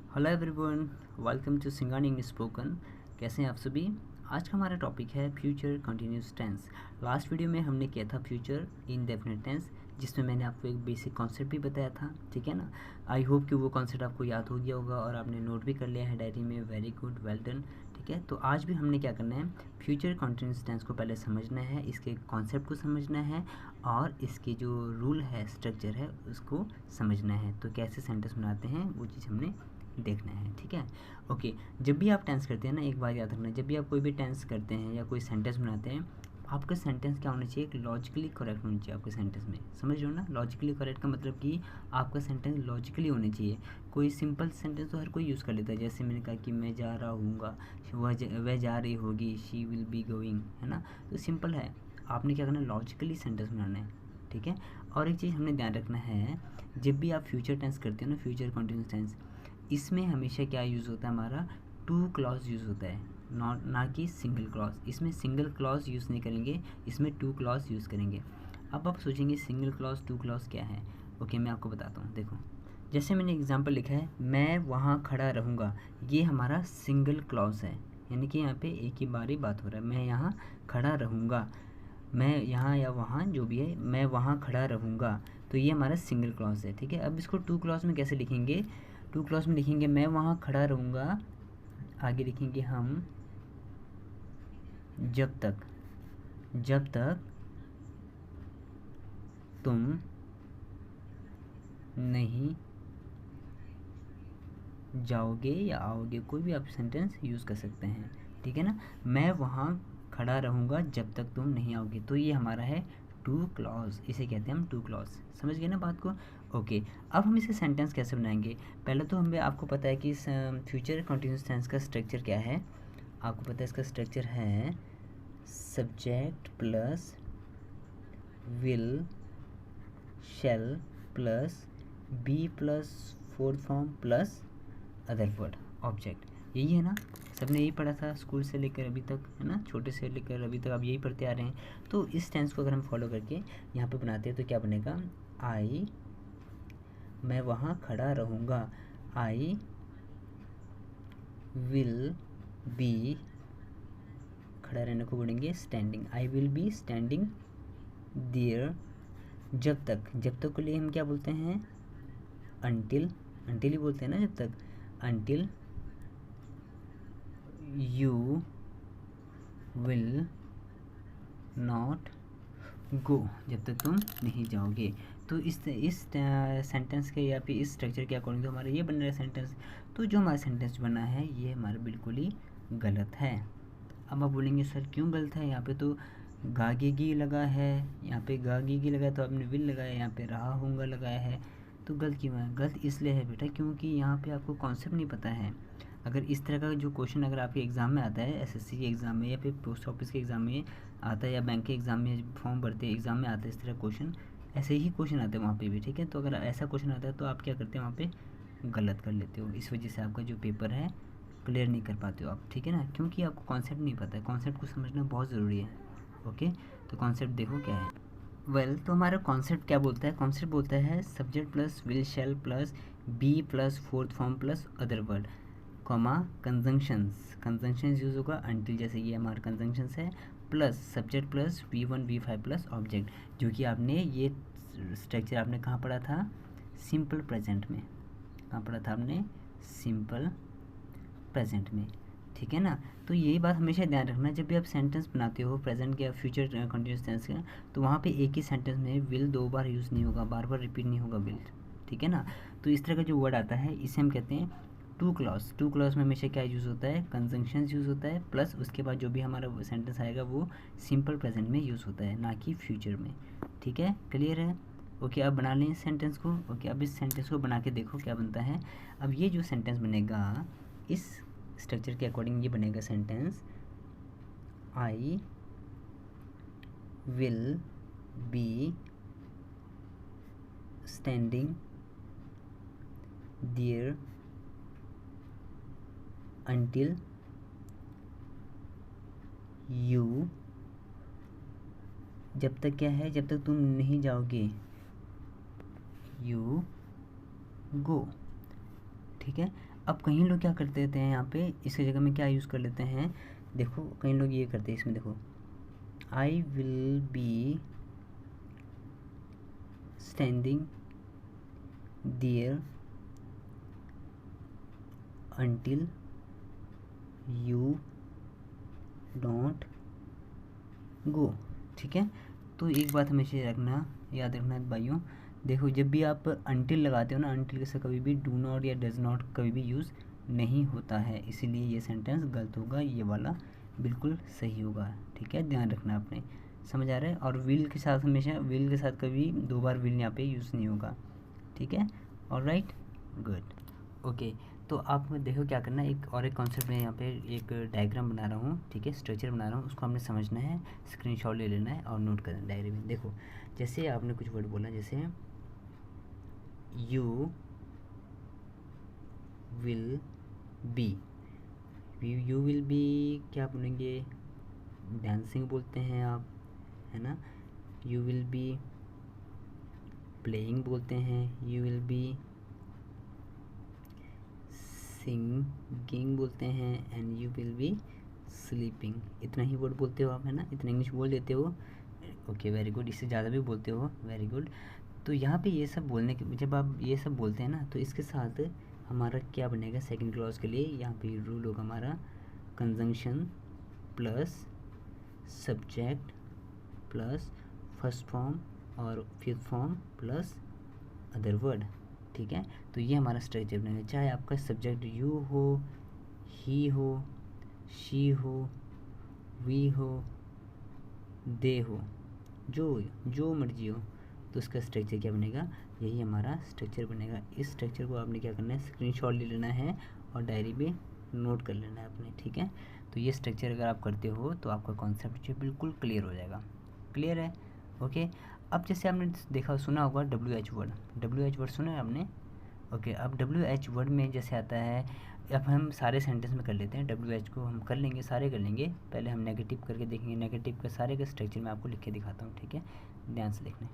Hello everyone, welcome to Singani English spoken. कैसे हैं आप सभी। आज का हमारा टॉपिक है future continuous tense. Last video में हमने किया था फ्यूचर इंडेफिनिट टेंस, जिसमें मैंने आपको एक बेसिक कॉन्सेप्ट भी बताया था, ठीक है ना। आई होप कि वो कॉन्सेप्ट आपको याद हो गया होगा और आपने नोट भी कर लिया है डायरी में। Very good, well done. ठीक है, तो आज भी हमने क्या करना है, फ्यूचर कंटिन्यूस टेंस को पहले समझना है, इसके कॉन्सेप्ट को समझना है और इसके जो रूल है, स्ट्रक्चर है, उसको समझना है। तो कैसे सेंटेंस बनाते हैं वो चीज़ हमने देखना है, ठीक है। ओके, जब भी आप टेंस करते हैं ना, एक बात याद रखना, जब भी आप कोई भी टेंस करते हैं या कोई सेंटेंस बनाते हैं, आपका सेंटेंस क्या होना चाहिए, एक लॉजिकली करेक्ट होना चाहिए आपके सेंटेंस में। समझ रहे हो ना, लॉजिकली करेक्ट का मतलब कि आपका सेंटेंस लॉजिकली होना चाहिए। कोई सिंपल सेंटेंस तो हर कोई यूज़ कर लेता है, जैसे मैंने कहा कि मैं जा रहा हूँगा, वह जा रही होगी, शी विल बी गोइंग, है ना। तो सिंपल है, आपने क्या करना है, लॉजिकली सेंटेंस बनाना है, ठीक है। और एक चीज़ हमने ध्यान रखना है, जब भी आप फ्यूचर टेंस करते हो ना, फ्यूचर कंटिन्यूस टेंस, इसमें हमेशा क्या यूज़ होता है, हमारा टू क्लॉज यूज़ होता है, ना कि सिंगल क्लॉज। इसमें सिंगल क्लॉज यूज़ नहीं करेंगे, इसमें टू क्लॉज यूज़ करेंगे। अब आप सोचेंगे सिंगल क्लॉज टू क्लॉज क्या है। ओके, मैं आपको बताता हूँ। देखो, जैसे मैंने एग्जांपल लिखा है, मैं वहाँ खड़ा रहूँगा, ये हमारा सिंगल क्लॉज है, यानी कि यहाँ पे एक ही बार ही बात हो रहा है। मैं यहाँ खड़ा रहूँगा, मैं यहाँ या वहाँ जो भी है, मैं वहाँ खड़ा रहूँगा, तो ये हमारा सिंगल क्लॉज है, ठीक है। अब इसको टू क्लॉज में कैसे लिखेंगे, टू क्लॉज में लिखेंगे मैं वहाँ खड़ा रहूँगा, आगे लिखेंगे हम जब तक तुम नहीं जाओगे या आओगे, कोई भी आप सेंटेंस यूज़ कर सकते हैं, ठीक है ना। मैं वहाँ खड़ा रहूँगा जब तक तुम नहीं आओगे, तो ये हमारा है टू क्लॉज, इसे कहते हैं हम टू क्लॉज। समझ गए ना बात को। ओके, अब हम इसे सेंटेंस कैसे बनाएंगे। पहले तो हमें, आपको पता है कि फ्यूचर कंटिन्यूस टेंस का स्ट्रक्चर क्या है, आपको पता है इसका स्ट्रक्चर है subject plus will shall plus be plus fourth form plus other word object. यही है ना, सबने यही पढ़ा था स्कूल से लेकर अभी तक, है ना, छोटे से लेकर अभी तक आप यही पढ़ते आ रहे हैं। तो इस टेंस को अगर हम फॉलो करके यहाँ पे बनाते हैं तो क्या बनेगा, आई, मैं वहाँ खड़ा रहूँगा, आई विल बी, खड़ा रहने को बोलेंगे standing, I will be standing there, जब तक के लिए हम क्या बोलते हैं, अंटिल ही बोलते हैं ना जब तक, until you will not go, जब तक तुम नहीं जाओगे। तो इस सेंटेंस के या फिर इस स्ट्रक्चर के अकॉर्डिंग तो हमारा ये बन रहा है सेंटेंस। तो जो हमारा सेंटेंस बना है ये हमारा बिल्कुल ही गलत है। अब आप बोलेंगे सर क्यों गलत है, यहाँ पे तो गागेगी लगा है, यहाँ पे गागेगी लगा है, तो आपने विल लगाया, यहाँ पे रहा होऊंगा लगाया है, तो गलत क्यों है। गलत इसलिए है बेटा क्योंकि यहाँ पे आपको कॉन्सेप्ट नहीं पता है। अगर इस तरह का जो क्वेश्चन अगर आपके एग्ज़ाम में आता है, एसएससी के एग्ज़ाम में या फिर पोस्ट ऑफिस के एग्ज़ाम में आता है, या बैंक के एग्ज़ाम में फॉर्म भरते हैं एग्ज़ाम में आता है इस तरह क्वेश्चन, ऐसे ही क्वेश्चन आते हैं वहाँ पे भी, ठीक है। तो अगर ऐसा क्वेश्चन आता है तो आप क्या करते हैं, वहाँ पे गलत कर लेते हो, इस वजह से आपका जो पेपर है क्लियर नहीं कर पाते हो आप, ठीक है ना, क्योंकि आपको कॉन्सेप्ट नहीं पता है। कॉन्सेप्ट को समझना बहुत ज़रूरी है। ओके, तो कॉन्सेप्ट देखो क्या है। तो हमारा कॉन्सेप्ट क्या बोलता है, कॉन्सेप्ट बोलता है subject plus will shall plus be plus fourth form plus other word, comma conjunctions use होगा अंटिल, जैसे ये हमारा कंजंक्शंस है, plus subject plus V1 V5 plus object, जो कि आपने ये स्ट्रक्चर आपने कहाँ पढ़ा था, सिंपल प्रेजेंट में। कहाँ पढ़ा था आपने, सिंपल प्रेजेंट में, ठीक है ना। तो यही बात हमेशा ध्यान रखना, जब भी आप सेंटेंस बनाते हो प्रेजेंट के या फ्यूचर कंटिन्यूस टेंस का, तो वहाँ पे एक ही सेंटेंस में विल दो बार यूज़ नहीं होगा, बार बार रिपीट नहीं होगा विल, ठीक है ना। तो इस तरह का जो वर्ड आता है इसे हम कहते हैं टू क्लॉज में हमेशा क्या यूज़ होता है, कंजंक्शंस यूज़ होता है, प्लस उसके बाद जो भी हमारा सेंटेंस आएगा वो सिंपल प्रेजेंट में यूज़ होता है, ना कि फ्यूचर में, ठीक है। क्लियर है। ओके, अब बना लें इस सेंटेंस को। ओके, अब इस सेंटेंस को बना के देखो क्या बनता है। अब ये जो सेंटेंस बनेगा इस स्ट्रक्चर के अकॉर्डिंग ये बनेगा sentence, I will be standing there until you, जब तक क्या है, जब तक तुम नहीं जाओगे, यू गो, ठीक है। अब कई लोग क्या कर देते हैं यहाँ पे, इसकी जगह में क्या यूज़ कर लेते हैं, देखो कई लोग ये करते हैं इसमें, देखो I will be standing there until you don't go। ठीक है, तो एक बात हमेशा रखना, याद रखना भाइयों, देखो जब भी आप until लगाते हो ना, until के साथ कभी भी do not या does not कभी भी यूज़ नहीं होता है, इसीलिए ये सेंटेंस गलत होगा, ये वाला बिल्कुल सही होगा। ठीक है, ध्यान रखना आपने, समझ आ रहा है। और विल के साथ हमेशा, विल के साथ कभी 2 बार विल यहाँ पे यूज़ नहीं होगा। ठीक है, ऑलराइट, गुड, ओके। तो आप देखो क्या करना है, एक कॉन्सेप्ट में यहाँ पे एक डायग्राम बना रहा हूँ, ठीक है, स्ट्रक्चर बना रहा हूँ, उसको हमने समझना है, स्क्रीनशॉट ले लेना है और नोट करना है डायरी में। देखो जैसे आपने कुछ वर्ड बोला, जैसे you will be, you will be क्या बोलेंगे, डांसिंग बोलते हैं आप, है ना। यू विल बी प्लेइंग बोलते हैं, यू विल बी सिंगिंग बोलते हैं, and you will be sleeping. इतना ही वर्ड बोलते हो आप, है ना, इतना इंग्लिश बोल देते हो, ओके वेरी गुड। इससे ज़्यादा भी बोलते हो, वेरी गुड। तो यहाँ पे ये सब बोलने के, जब आप ये सब बोलते हैं ना, तो इसके साथ हमारा क्या बनेगा, सेकंड क्लॉज के लिए यहाँ पे रूल होगा हमारा conjunction plus subject plus first form और fifth form plus other word. ठीक है, तो ये हमारा स्ट्रक्चर बनेगा, चाहे आपका सब्जेक्ट यू हो, ही हो, शी हो, वी हो, दे हो, जो मर्जी हो, तो उसका स्ट्रक्चर क्या बनेगा, यही हमारा स्ट्रक्चर बनेगा। इस स्ट्रक्चर को आपने क्या करना है, स्क्रीनशॉट ले लेना है और डायरी में नोट कर लेना है अपने। ठीक है, तो ये स्ट्रक्चर अगर आप करते हो तो आपका कॉन्सेप्ट जो बिल्कुल क्लियर हो जाएगा। क्लियर है, ओके। अब जैसे आपने देखा सुना होगा WH वर्ड, WH वर्ड सुना है आपने, ओके। अब WH वर्ड में जैसे आता है, अब हम सारे सेंटेंस में कर लेते हैं, WH को हम कर लेंगे, सारे कर लेंगे। पहले हम नेगेटिव करके देखेंगे, नेगेटिव का सारे का स्ट्रक्चर मैं आपको लिख के दिखाता हूँ। ठीक है, ध्यान से देखना।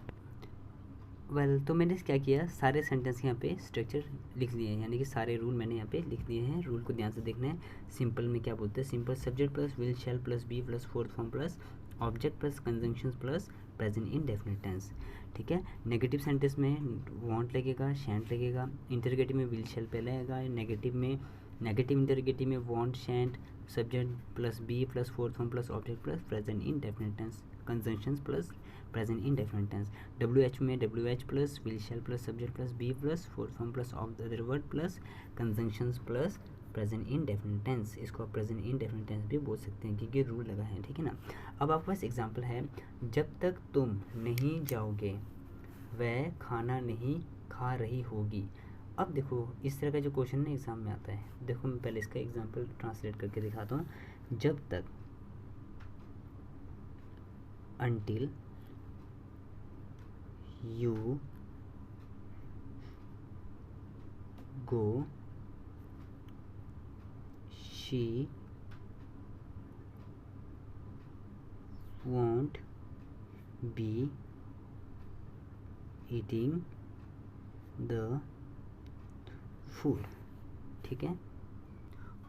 तो मैंने क्या किया, सारे सेंटेंस यहाँ पे स्ट्रक्चर लिख दिए हैं, यानी कि सारे रूल मैंने यहाँ पे लिख दिए हैं। रूल को ध्यान से देखना है। सिंपल में क्या बोलते हैं, simple subject plus will shall plus be plus fourth form plus object plus conjunctions plus present indefinite tense. ठीक है, नेगेटिव सेंटेंस में वांट लगेगा, शैंट लगेगा, इंटरगेटिव में विल शैल पहले आएगा, नेगेटिव इंटरगेटिव में won't shan't subject plus be plus fourth form plus object plus present indefinite tense, conjunctions plus present indefinite tense. WH में WH plus will shall plus subject plus be plus fourth form plus of the other word plus conjunctions plus present indefinite tense. इसको आप present indefinite tense भी बोल सकते हैं क्योंकि rule लगा है। ठीक है ना। अब आपके पास एग्जांपल है, जब तक तुम नहीं जाओगे वह खाना नहीं खा रही होगी। अब देखो इस तरह का जो क्वेश्चन ना एग्जाम में आता है, देखो मैं पहले इसका एग्जांपल ट्रांसलेट करके दिखाता हूँ। जब तक, until you go she won't be eating the food। ठीक है,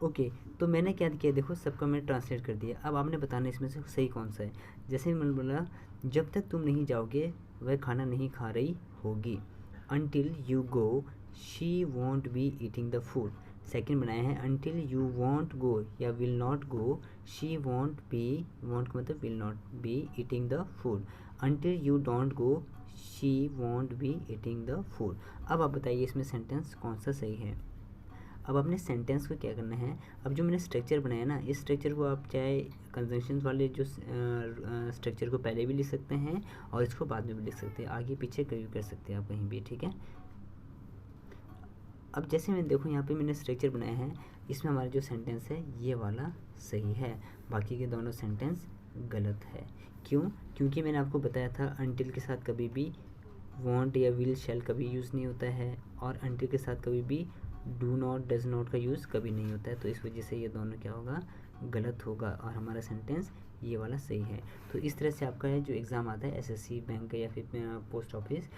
ओके। तो मैंने क्या किया, देखो सबका मैंने ट्रांसलेट कर दिया। अब आपने बताना इसमें से सही कौन सा है। जैसे मैंने बोला जब तक तुम नहीं जाओगे वह खाना नहीं खा रही होगी, until you go she won't be eating the food। Second बनाया है until you won't go या will not go she won't be, won't का मतलब will not be eating the food। until you don't go she won't be eating the food। अब आप बताइए इसमें sentence कौन सा सही है। अब आपने सेंटेंस को क्या करना है, अब जो मैंने स्ट्रक्चर बनाया ना, इस स्ट्रक्चर को आप चाहे कंजंक्शंस वाले जो स्ट्रक्चर को पहले भी लिख सकते हैं और इसको बाद में भी लिख सकते हैं, आगे पीछे कभी कर सकते हैं आप कहीं भी। ठीक है, अब जैसे मैं देखो यहाँ पे मैंने स्ट्रक्चर बनाया है, इसमें हमारा जो सेंटेंस है ये वाला सही है, बाकी के दोनों सेंटेंस गलत है। क्यों? क्योंकि मैंने आपको बताया था अनटिल के साथ कभी भी वांट या विल शैल कभी यूज़ नहीं होता है, और अनटिल के साथ कभी भी डू नॉट डज नॉट का यूज़ कभी नहीं होता है। तो इस वजह से ये दोनों क्या होगा, गलत होगा, और हमारा सेंटेंस ये वाला सही है। तो इस तरह से आपका जो एग्ज़ाम आता है SSC बैंक का या फिर पोस्ट ऑफिस,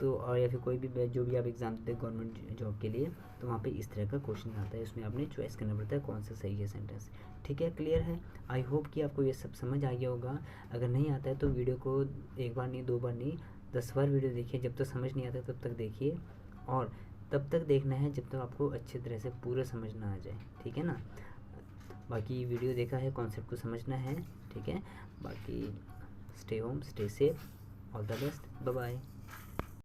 तो और या फिर कोई भी जो भी आप एग्ज़ाम देते हैं गवर्नमेंट जॉब के लिए, तो वहाँ पे इस तरह का क्वेश्चन आता है, उसमें आपने चॉइस करना पड़ता है कौन सा सही है सेंटेंस। ठीक है, क्लियर है। आई होप कि आपको ये सब समझ आ गया होगा। अगर नहीं आता है तो वीडियो को एक बार नहीं, 2 बार नहीं, 10 बार वीडियो देखिए। जब तक समझ नहीं आता तब तक देखिए, और तब तक देखना है जब तक आपको अच्छी तरह से पूरा समझ ना आ जाए। ठीक है ना। बाकी वीडियो देखा है, कॉन्सेप्ट को समझना है। ठीक है, बाकी stay home, stay safe, all the best, bye bye.